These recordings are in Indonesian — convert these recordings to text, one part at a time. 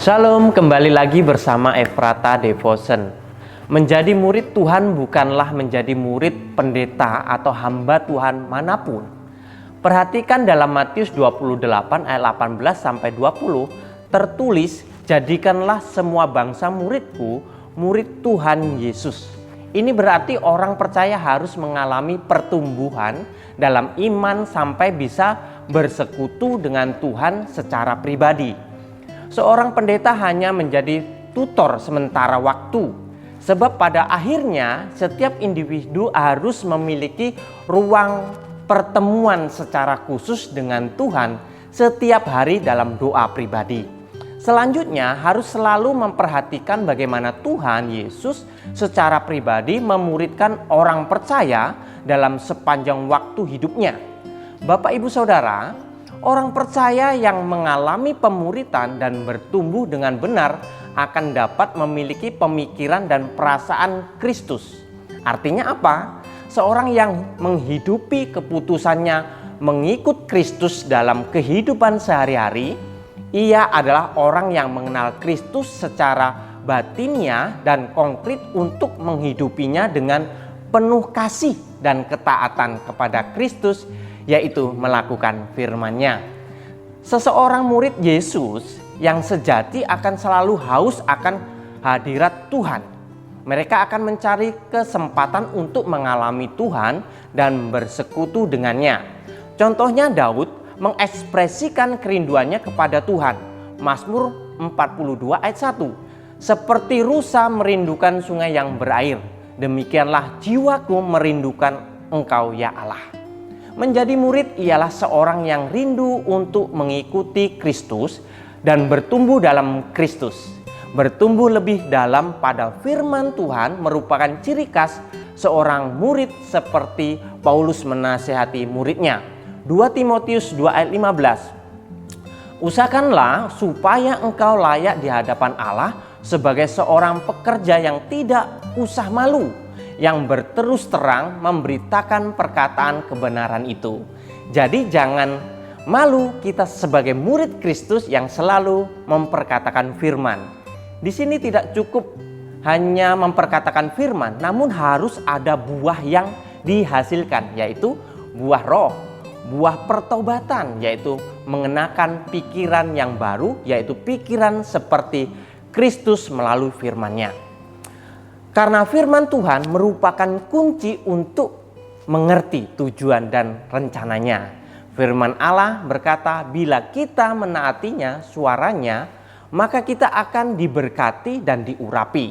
Shalom, kembali lagi bersama Efrata Devotion. Menjadi murid Tuhan bukanlah menjadi murid pendeta atau hamba Tuhan manapun. Perhatikan dalam Matius 28 ayat 18 sampai 20 tertulis, "Jadikanlah semua bangsa muridku, murid Tuhan Yesus." Ini berarti orang percaya harus mengalami pertumbuhan dalam iman sampai bisa bersekutu dengan Tuhan secara pribadi. Seorang pendeta hanya menjadi tutor sementara waktu, sebab pada akhirnya setiap individu harus memiliki ruang pertemuan secara khusus dengan Tuhan setiap hari dalam doa pribadi. Selanjutnya harus selalu memperhatikan bagaimana Tuhan Yesus secara pribadi memuridkan orang percaya dalam sepanjang waktu hidupnya. Bapak Ibu Saudara, orang percaya yang mengalami pemuritan dan bertumbuh dengan benar akan dapat memiliki pemikiran dan perasaan Kristus. Artinya apa? Seorang yang menghidupi keputusannya mengikut Kristus dalam kehidupan sehari-hari, ia adalah orang yang mengenal Kristus secara batinnya dan konkret untuk menghidupinya dengan penuh kasih dan ketaatan kepada Kristus, yaitu melakukan firman-Nya. Seseorang murid Yesus yang sejati akan selalu haus akan hadirat Tuhan. Mereka akan mencari kesempatan untuk mengalami Tuhan dan bersekutu dengannya. Contohnya Daud mengekspresikan kerinduannya kepada Tuhan. Mazmur 42 ayat 1. "Seperti rusa merindukan sungai yang berair, demikianlah jiwaku merindukan Engkau ya Allah." Menjadi murid ialah seorang yang rindu untuk mengikuti Kristus dan bertumbuh dalam Kristus. Bertumbuh lebih dalam pada firman Tuhan merupakan ciri khas seorang murid seperti Paulus menasihati muridnya. 2 Timotius 2 ayat 15. "Usahakanlah supaya engkau layak di hadapan Allah sebagai seorang pekerja yang tidak usah malu, yang berterus terang memberitakan perkataan kebenaran itu." Jadi jangan malu kita sebagai murid Kristus yang selalu memperkatakan firman. Di sini tidak cukup hanya memperkatakan firman, namun harus ada buah yang dihasilkan, yaitu buah roh, buah pertobatan, yaitu mengenakan pikiran yang baru, yaitu pikiran seperti Kristus melalui firman-Nya. Karena firman Tuhan merupakan kunci untuk mengerti tujuan dan rencananya. Firman Allah berkata, bila kita menaatinya suaranya, maka kita akan diberkati dan diurapi.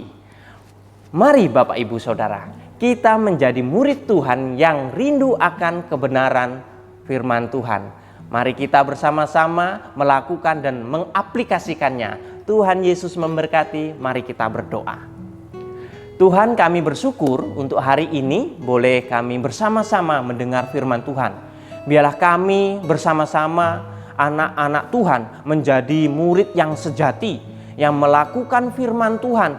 Mari Bapak Ibu Saudara, kita menjadi murid Tuhan yang rindu akan kebenaran firman Tuhan. Mari kita bersama-sama melakukan dan mengaplikasikannya. Tuhan Yesus memberkati, mari kita berdoa. Tuhan, kami bersyukur untuk hari ini boleh kami bersama-sama mendengar firman Tuhan. Biarlah kami bersama-sama anak-anak Tuhan menjadi murid yang sejati, yang melakukan firman Tuhan,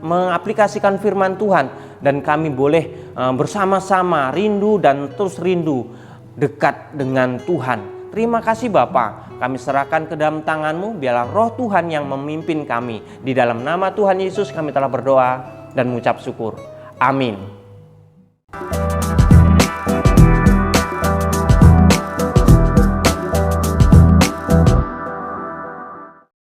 mengaplikasikan firman Tuhan. Dan kami boleh bersama-sama rindu dan terus rindu dekat dengan Tuhan. Terima kasih Bapa, kami serahkan ke dalam tangan-Mu, biarlah roh Tuhan yang memimpin kami. Di dalam nama Tuhan Yesus kami telah berdoa dan mengucap syukur. Amin.